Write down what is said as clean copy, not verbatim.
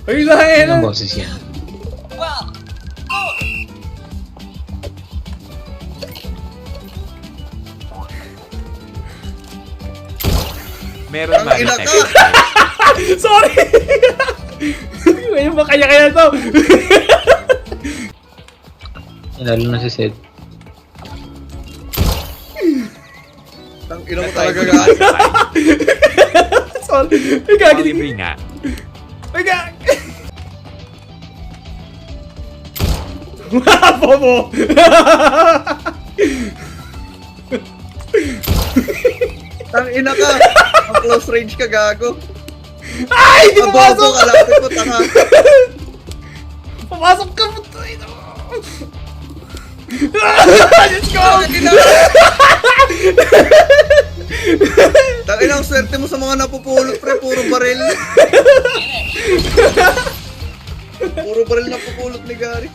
Ay, lahat Anong na. boses yan? Meron ba? Ina ka! Sorry! Ngayon ba kaya to? Lalo na si Seth. Tang ina mo talaga gani. Sorry. Ay, gagi. Libre nga. Ay, gagi. Bobo! Tang ina ka! Ang close range ka, gago. Ay! Di Abobo pumasok! ka, lapit mo, tanga. Pumasok ka! Putay na! Let's go! Tang ina, ang swerte mo sa mga napupulot, pre. Puro baril. Puro baril napupulot ni Gary.